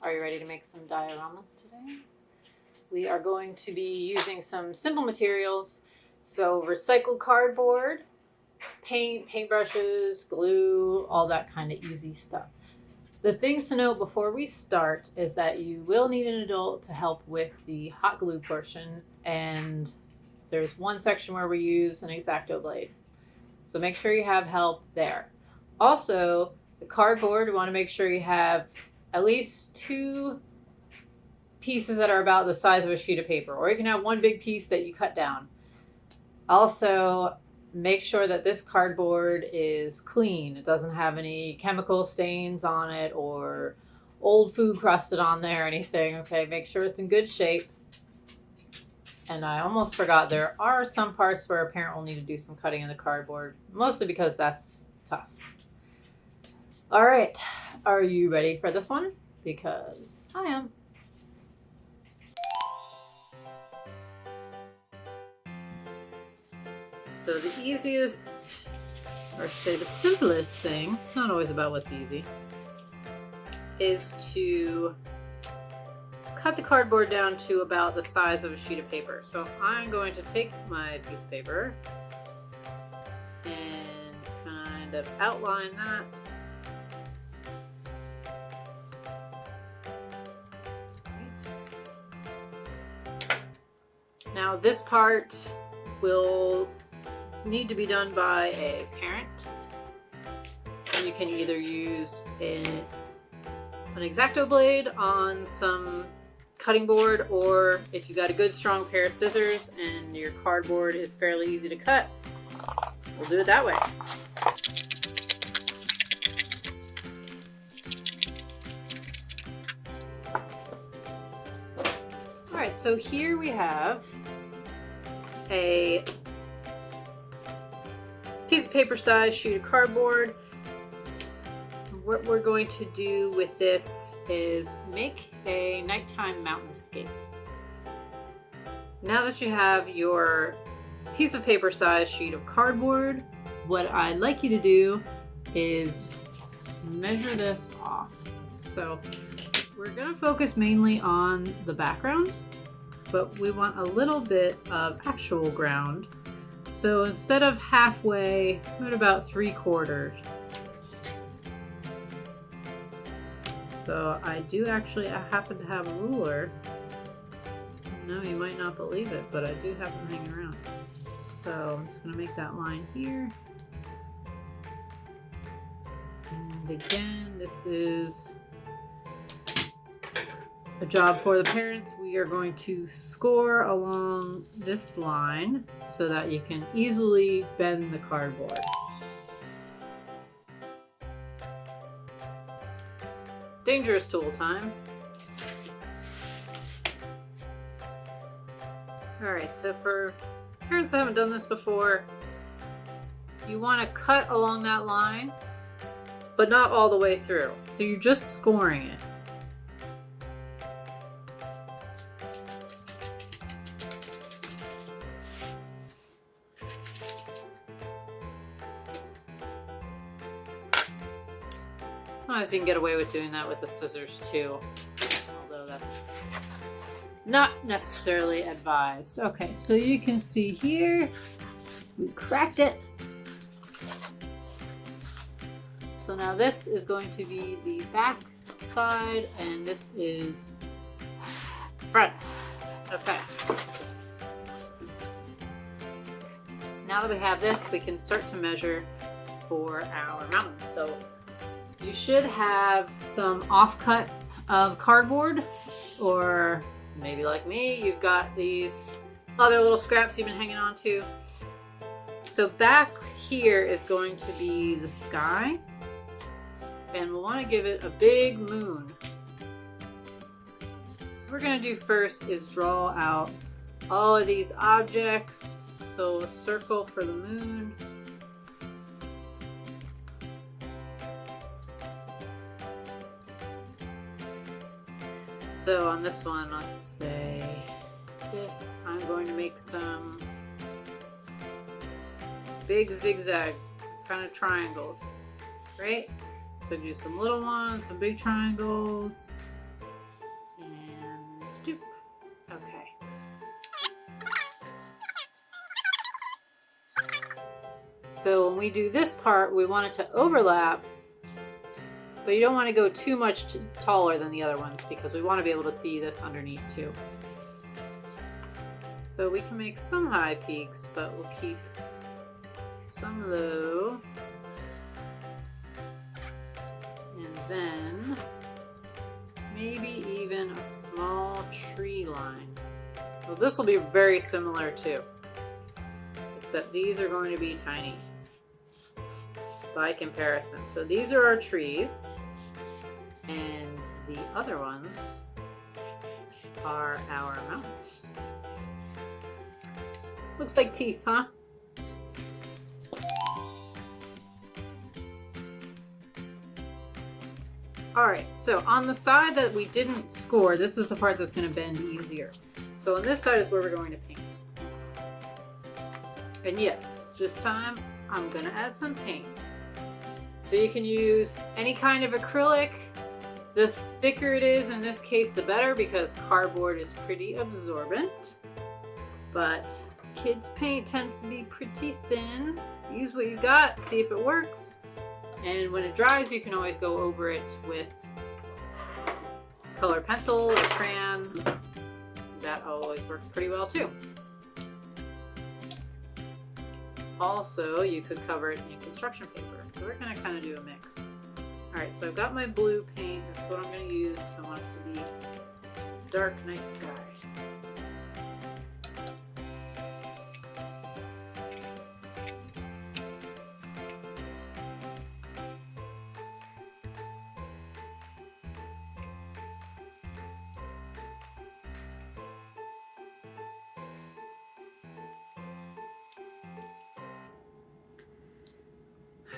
Are you ready to make some dioramas today? We are going to be using some simple materials. So recycled cardboard, paint, paintbrushes, glue, all that kind of easy stuff. The things to note before we start is that you will need an adult to help with the hot glue portion, and there's one section where we use an X-Acto blade. So make sure you have help there. Also, the cardboard, we want to make sure you have at least 2 pieces that are about the size of a sheet of paper, or you can have one big piece that you cut down. Also, make sure that this cardboard is clean. It doesn't have any chemical stains on it or old food crusted on there or anything. Okay, make sure it's in good shape. And I almost forgot, there are some parts where a parent will need to do some cutting in the cardboard, mostly because that's tough. All right, are you ready for this one? Because I am. So the easiest, or say the simplest thing, it's not always about what's easy, is to cut the cardboard down to about the size of a sheet of paper. So I'm going to take my piece of paper and kind of outline that. Now this part will need to be done by a parent. And you can either use an X-Acto blade on some cutting board, or if you got a good strong pair of scissors and your cardboard is fairly easy to cut, we'll do it that way. Alright, so here we have a piece of paper size sheet of cardboard. What we're going to do with this is make a nighttime mountainscape. Now that you have your piece of paper size sheet of cardboard, what I'd like you to do is measure this off. So we're going to focus mainly on the background, but we want a little bit of actual ground. So instead of halfway, put about 3/4. So I happen to have a ruler. No, you might not believe it, but I do have them hanging around. So I'm just gonna make that line here. And again, this is a job for the parents. We are going to score along this line so that you can easily bend the cardboard. Dangerous tool time. Alright, so for parents that haven't done this before, you want to cut along that line, but not all the way through. So you're just scoring it. Sometimes you can get away with doing that with the scissors too, although that's not necessarily advised. Okay, so you can see here, we cracked it. So now this is going to be the back side, and this is front. Okay. Now that we have this, we can start to measure for our mountain. So you should have some offcuts of cardboard, or maybe like me, you've got these other little scraps you've been hanging on to. So back here is going to be the sky, and we'll want to give it a big moon. So what we're going to do first is draw out all of these objects. So a circle for the moon. So on this one, let's say this, I'm going to make some big zigzag kind of triangles, right? So do some little ones, some big triangles, So when we do this part, we want it to overlap, but you don't want to go too much taller than the other ones because we want to be able to see this underneath too. So we can make some high peaks, but we'll keep some low. And then maybe even a small tree line. Well, this will be very similar too, except these are going to be tiny by comparison. So these are our trees, and the other ones are our mountains. Looks like teeth, huh? Alright, so on the side that we didn't score, this is the part that's going to bend easier. So on this side is where we're going to paint. And yes, this time I'm going to add some paint. So you can use any kind of acrylic. The thicker it is, in this case, the better, because cardboard is pretty absorbent. But kids' paint tends to be pretty thin. Use what you got, see if it works. And when it dries, you can always go over it with colored pencil or crayon. That always works pretty well too. Also, you could cover it in construction paper. So we're going to kind of do a mix. Alright, so I've got my blue paint. This is what I'm going to use. I want it to be dark night sky.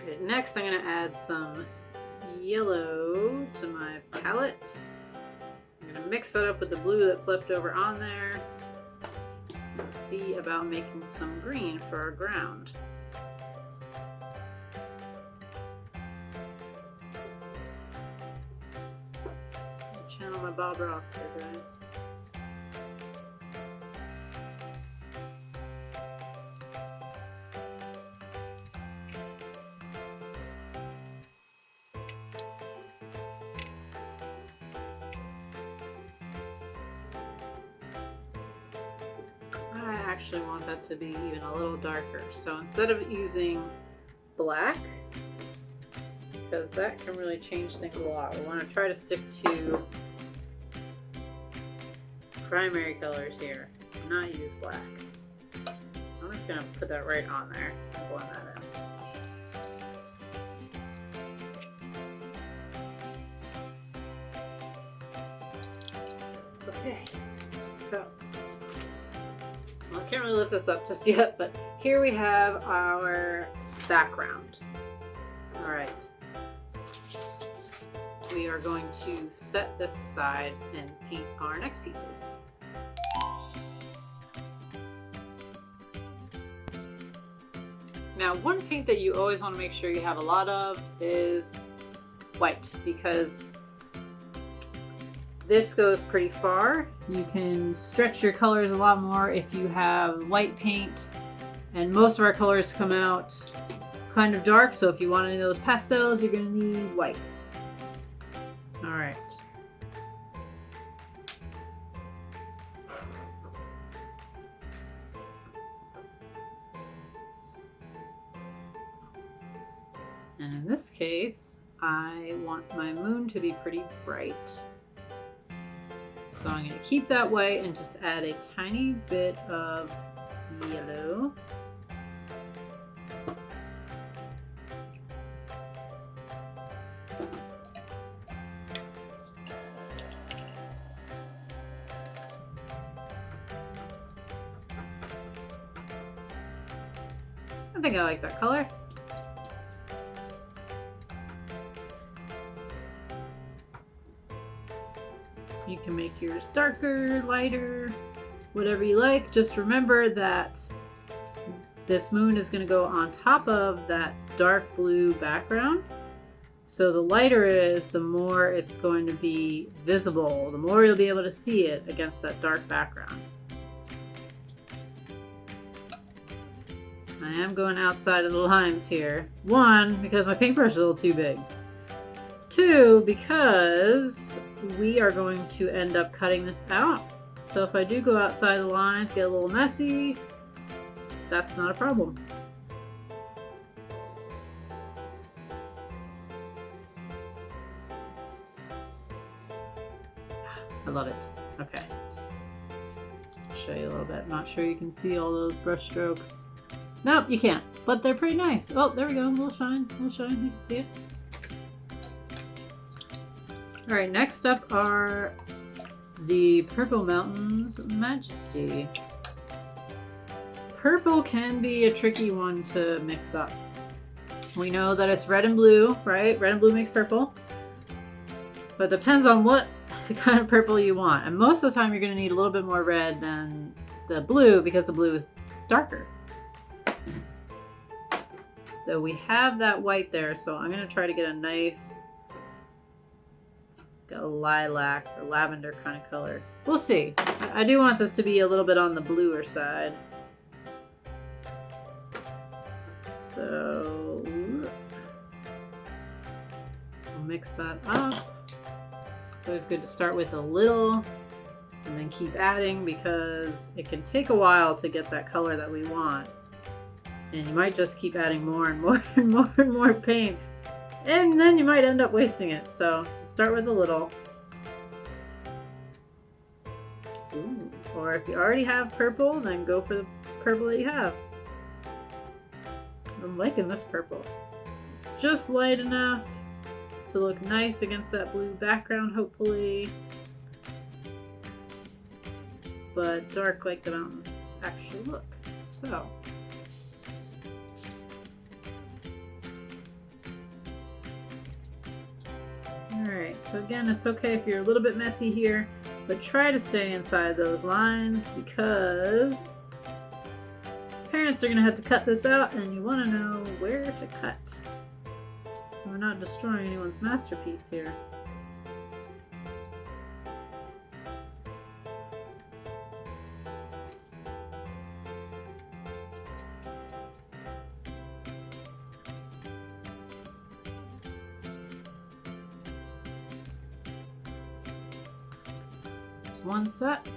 Alright, next I'm going to add some yellow to my palette. I'm going to mix that up with the blue that's left over on there. And see about making some green for our ground. Channel my Bob Ross here, guys. I actually want that to be even a little darker. So instead of using black, because that can really change things a lot, we want to try to stick to primary colors here, not use black. I'm just going to put that right on there and blend that in. Okay, so I can't really lift this up just yet, but here we have our background. Alright. We are going to set this aside and paint our next pieces. Now, one paint that you always want to make sure you have a lot of is white, because this goes pretty far. You can stretch your colors a lot more if you have white paint, and most of our colors come out kind of dark, so if you want any of those pastels, you're going to need white. Alright. And in this case, I want my moon to be pretty bright. So I'm going to keep that white and just add a tiny bit of yellow. I think I like that color. You can make yours darker, lighter, whatever you like. Just remember that this moon is going to go on top of that dark blue background. So the lighter it is, the more it's going to be visible, the more you'll be able to see it against that dark background. I I am going outside of the lines here. 1, because my paintbrush is a little too big. 2, because we are going to end up cutting this out. So if I do go outside the lines, get a little messy, that's not a problem. I love it. Okay. I'll show you a little bit. Not sure you can see all those brush strokes. Nope, you can't. But they're pretty nice. Oh, there we go. A little shine. A little shine. You can see it. Alright, next up are the Purple Mountains Majesty. Purple can be a tricky one to mix up. We know that it's red and blue, right? Red and blue makes purple. But it depends on what kind of purple you want. And most of the time you're going to need a little bit more red than the blue because the blue is darker. So we have that white there, so I'm going to try to get a nice lilac or lavender kind of color. We'll see. I do want this to be a little bit on the bluer side. So we'll mix that up. It's always good to start with a little and then keep adding because it can take a while to get that color that we want. And you might just keep adding more and more and more and more paint. And then you might end up wasting it. So just start with a little. Ooh. Or if you already have purple, then go for the purple that you have. I'm liking this purple. It's just light enough to look nice against that blue background, hopefully. But dark like the mountains actually look. So. Alright, so again, it's okay if you're a little bit messy here, but try to stay inside those lines because parents are going to have to cut this out and you want to know where to cut. So we're not destroying anyone's masterpiece here. There's one set,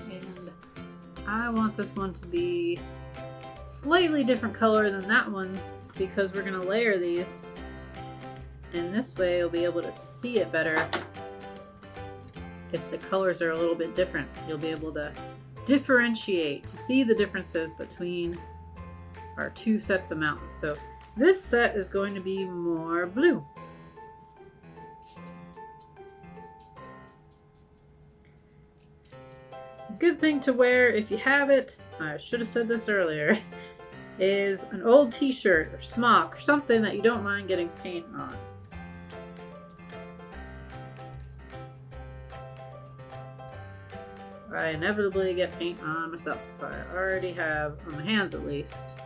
and I want this one to be slightly different color than that one because we're going to layer these. And this way you'll be able to see it better. If the colors are a little bit different, you'll be able to differentiate, to see the differences between our two sets of mountains. So this set is going to be more blue. Good thing to wear if you have it, I should have said this earlier, is an old t-shirt or smock or something that you don't mind getting paint on. I inevitably get paint on myself. I already have, on my hands at least.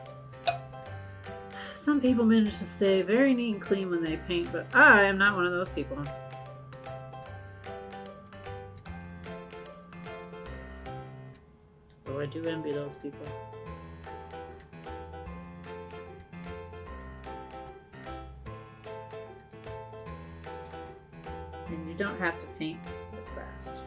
Some people manage to stay very neat and clean when they paint, but I am not one of those people. Though I do envy those people. And you don't have to paint this fast.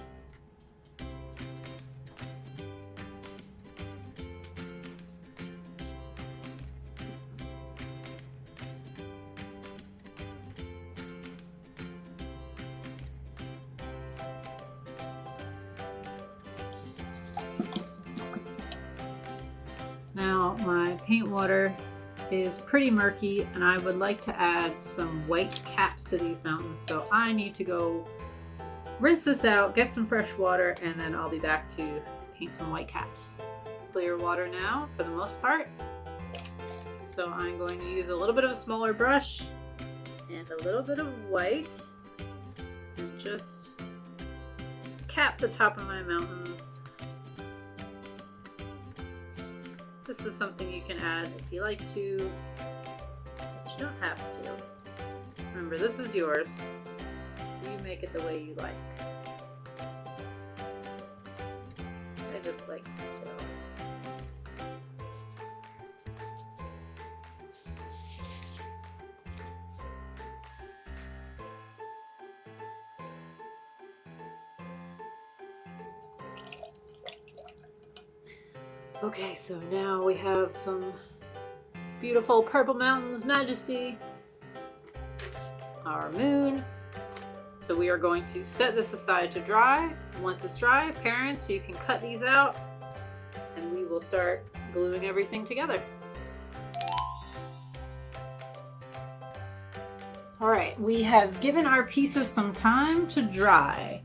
Now my paint water is pretty murky and I would like to add some white caps to these mountains, so I need to go rinse this out, get some fresh water, and then I'll be back to paint some white caps. Clear water now for the most part. So I'm going to use a little bit of a smaller brush and a little bit of white and just cap the top of my mountains. This is something you can add if you like to, but you don't have to. Remember, this is yours, so you make it the way you like. I just like detail. Okay, so now we have some beautiful purple mountains, majesty, our moon. So we are going to set this aside to dry. Once it's dry, parents, you can cut these out and we will start gluing everything together. All right, we have given our pieces some time to dry.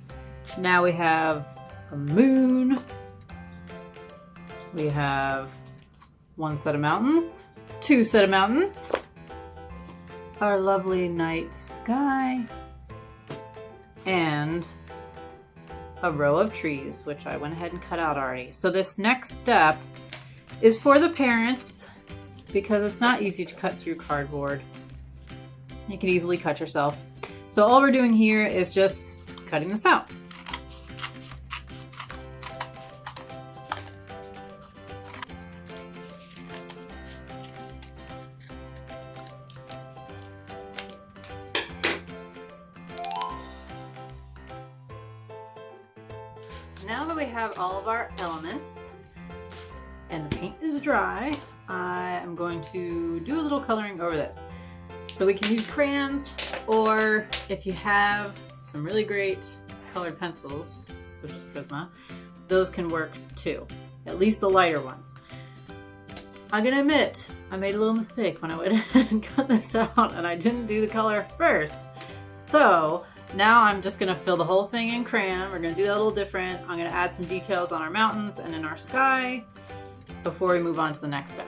Now we have a moon. We have one set of mountains, two set of mountains, our lovely night sky, and a row of trees, which I went ahead and cut out already. So this next step is for the parents because it's not easy to cut through cardboard. You can easily cut yourself. So all we're doing here is just cutting this out. Now that we have all of our elements and the paint is dry, I am going to do a little coloring over this. So we can use crayons, or if you have some really great colored pencils, such as Prisma, those can work too, at least the lighter ones. I'm gonna admit, I made a little mistake when I went ahead and cut this out and I didn't do the color first. So now I'm just gonna fill the whole thing in crayon. We're gonna do that a little different. I'm gonna add some details on our mountains and in our sky before we move on to the next step.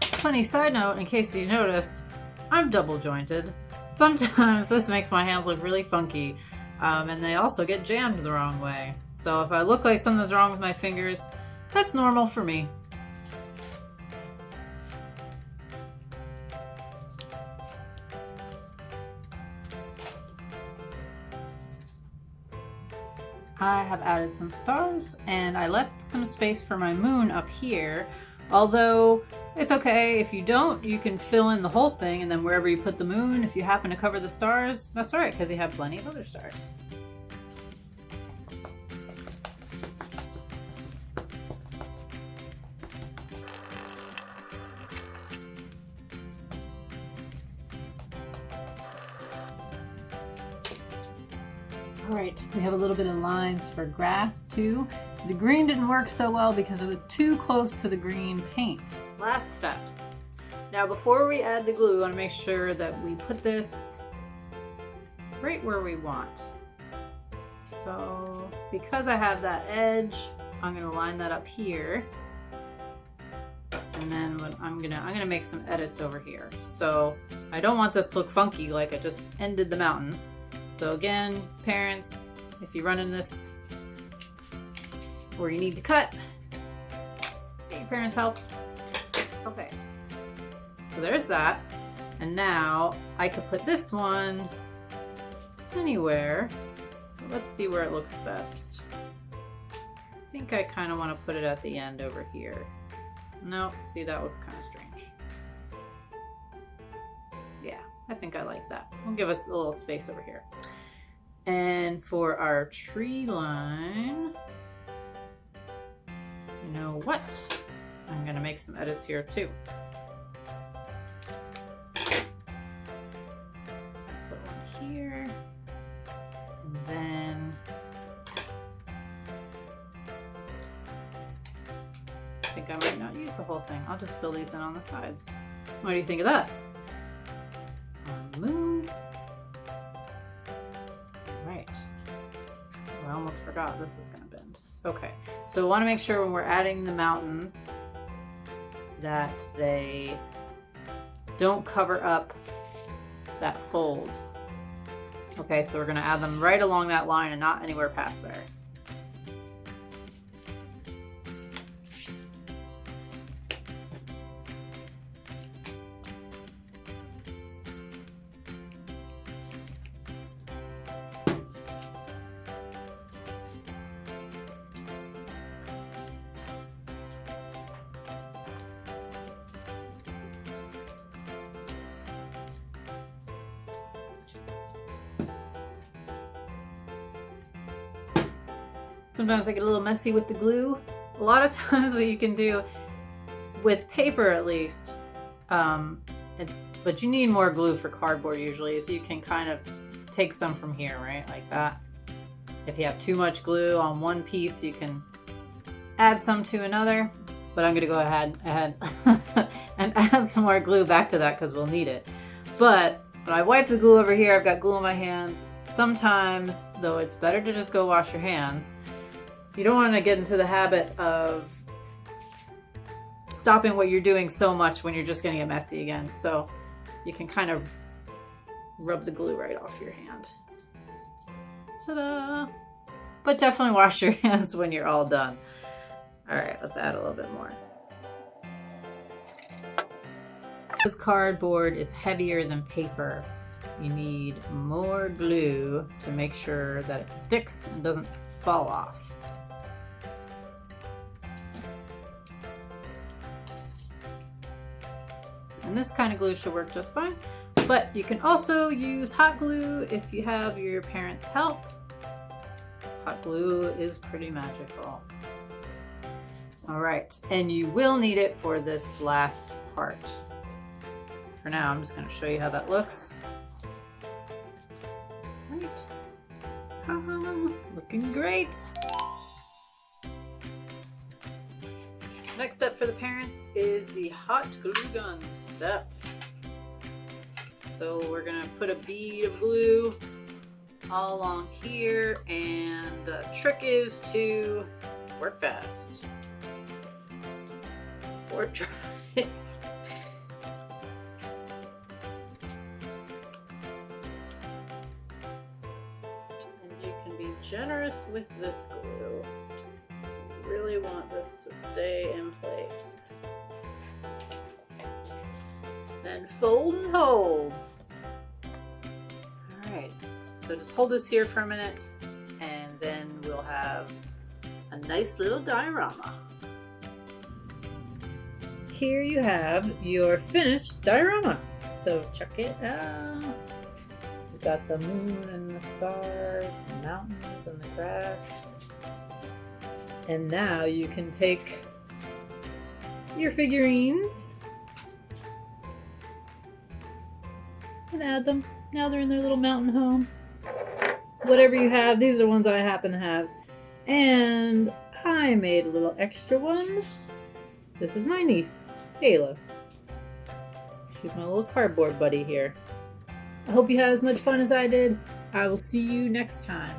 Funny side note, in case you noticed, I'm double jointed. Sometimes this makes my hands look really funky, and they also get jammed the wrong way. So if I look like something's wrong with my fingers, that's normal for me. I have added some stars, and I left some space for my moon up here. Although, it's okay, if you don't, you can fill in the whole thing, and then wherever you put the moon, if you happen to cover the stars, that's alright, because you have plenty of other stars. Alright, we have a little bit of lines for grass too. The green didn't work so well because it was too close to the green paint. Last steps. Now before we add the glue, I want to make sure that we put this right where we want. So because I have that edge, I'm going to line that up here. And then when I'm gonna make some edits over here. So I don't want this to look funky like I just ended the mountain. So again, parents, if you run in this where you need to cut, get your parents' help. Okay, so there's that. And now I could put this one anywhere. Let's see where it looks best. I think I kind of want to put it at the end over here. Nope, see, that looks kind of strange. Yeah, I think I like that. We'll give us a little space over here. And for our tree line, you know what? I'm gonna make some edits here too. So put one here, and then I think I might not use the whole thing. I'll just fill these in on the sides. What do you think of that? Moon. Right. I almost forgot this is gonna bend. Okay, so we want to make sure when we're adding the mountains that they don't cover up that fold. Okay, so we're gonna add them right along that line and not anywhere past there. Sometimes I get a little messy with the glue. A lot of times what you can do, with paper at least, but you need more glue for cardboard usually, so you can kind of take some from here, right? Like that. If you have too much glue on one piece, you can add some to another, but I'm gonna go ahead and add some more glue back to that because we'll need it. But when I wipe the glue over here, I've got glue on my hands. Sometimes, though, it's better to just go wash your hands. You don't want to get into the habit of stopping what you're doing so much when you're just gonna get messy again. So you can kind of rub the glue right off your hand. Ta-da! But definitely wash your hands when you're all done. All right, let's add a little bit more. This cardboard is heavier than paper. You need more glue to make sure that it sticks and doesn't fall off. And this kind of glue should work just fine. But you can also use hot glue if you have your parents' help. Hot glue is pretty magical. All right, and you will need it for this last part. For now, I'm just going to show you how that looks. Right. Looking great. Next step for the parents is the hot glue gun step. So we're gonna put a bead of glue all along here, and the trick is to work fast before it dries. And you can be generous with this glue. You really want this to stay in place. Then fold and hold. Alright, so just hold this here for a minute, and then we'll have a nice little diorama. Here you have your finished diorama. So check it out. We've got the moon and the stars, the mountains and the grass. And now you can take your figurines and add them. Now they're in their little mountain home. Whatever you have, these are the ones I happen to have. And I made a little extra one. This is my niece, Ayla. She's my little cardboard buddy here. I hope you had as much fun as I did. I will see you next time.